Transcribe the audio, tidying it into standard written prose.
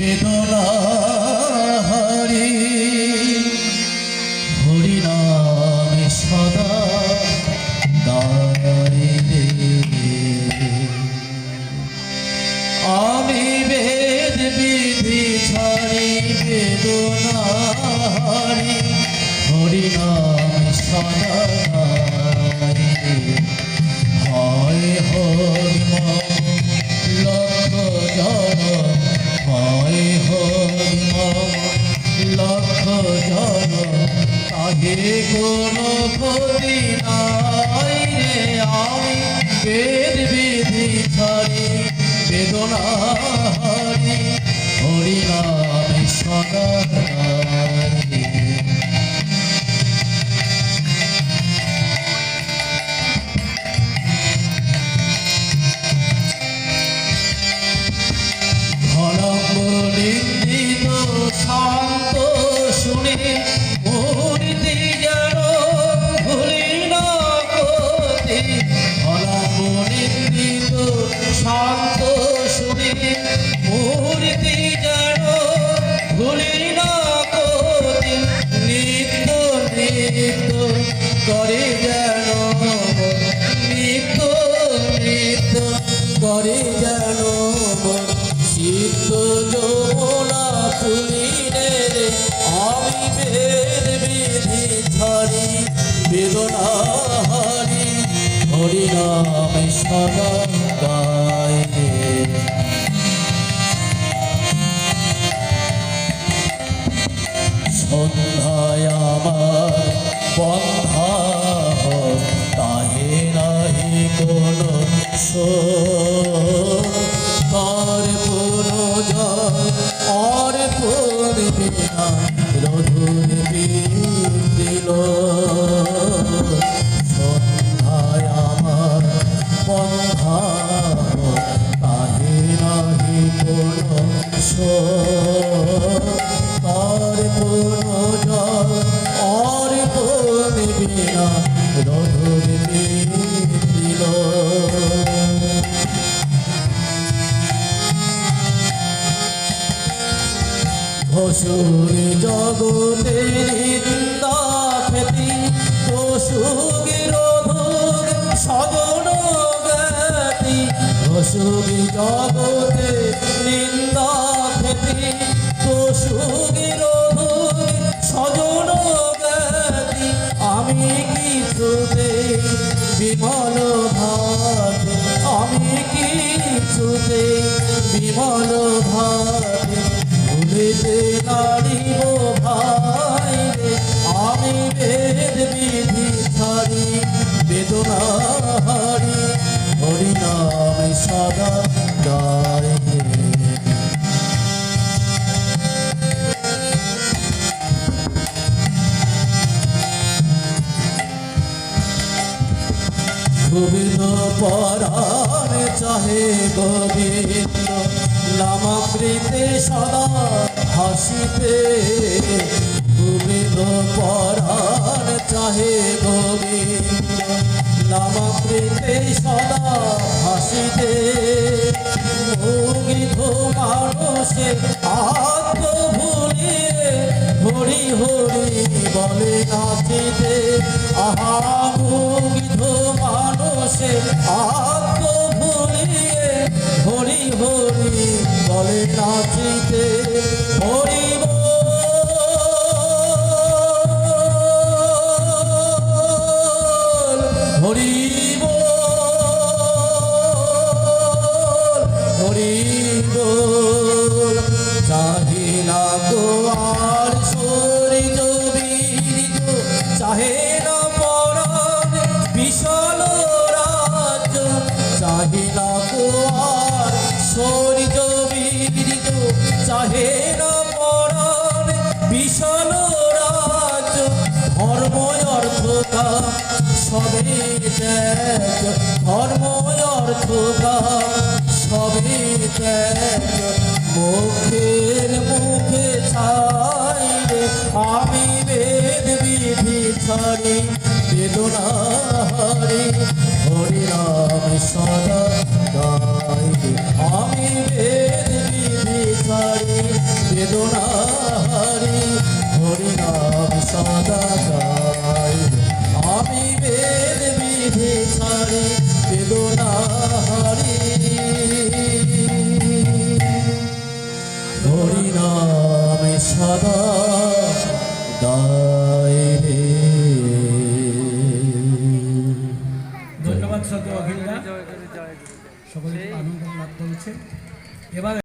বেদনা হরি হরি নামে সদা গাই রে। আমি বেদ বিধি ছাড়ি বেদনা হরি হরি নামে সদা গাই রে। হয় হরি লক্ষ জন হয় হরি লক্ষ জন তাহে কোনো ক্ষতি নাই রে। আমি বেদ বিধি ছাড়ি বেদনা হরি হরি নামে সদা গাই রে। নিন্দিত শান্ত শুনে মূর্তি যেন ভুলি না গতি। নিন্দিত শান্ত শুনে মূর্তি যেন ভুলি না গতি। নিত্য নৃত্য করে যেন নিত্য নৃত্য করে যেন চিত্ত যমুনা পুলিনে রে। আমি বেদ বিধি ছাড়ি বেদনা হরি হরি নামে সদা গাই রে। সন্ধ্যায় আমার বন্ধা তাহে নাহি কোনো তার আর পড়বে না রঘুর দিল। সন্ধ্যায় আমার বন্ধা তাহে নাহি কোনো তার আর পড়বে না রঘুর দিল। অসুর জগতে নিন্দা খ্যাতি অসুর ধুর সগণ জ্ঞাতি। অসুর জগতে নিন্দা খ্যাতি অসুর ধুর সগণ জ্ঞাতি। আমি কিছুতে বিমল ভাবে আমি কিছুতে বিমল ভাবে ভুলিতে নারিব ভাই রে। আমি বেদ বিধি ছাড়ি বেদনা হরি হরি নামে সদা গাই রে। গোবিন্দ পরাণ চাহে গোবিন্দ নামামৃতে সদা হাসিতে। গোবিন্দ পরাণ চাহে গোবিন্দ নামামৃতে সদা হাসিতে। মুগ্ধ মানুষে আত্ম ভুলিয়ে হরি হরি বলে নাচিতে। আহা মুগ্ধ মানুষে আত্ম ভুলিয়ে হরি হরি বলে নাচিতে। হরি বল হরি বল হরি বল। চাহি না গো আর সূর্য বীর্য চাহে না পরাণ বিশাল রাজ্য। চাহি না গো আর সূর্য বীর্য চাহে না পরাণ বিশাল রাজ্য। ধর্ম অর্থ কাম সবে ত্যাগ ধর্ম অর্থ কাম সবে ত্যাগ। মুখের মুখে ছাই রে। আমি বেদ বিধি ছাড়ি বেদনা হরি হরি নামে সদা গাই রে। আমি বেদ বিধি ছাড়ি সদা দায় রে। ধন্যবাদ শ্রদ্ধেয় অখিলরা, সকলে আনন্দ লাভ করেছে। এবার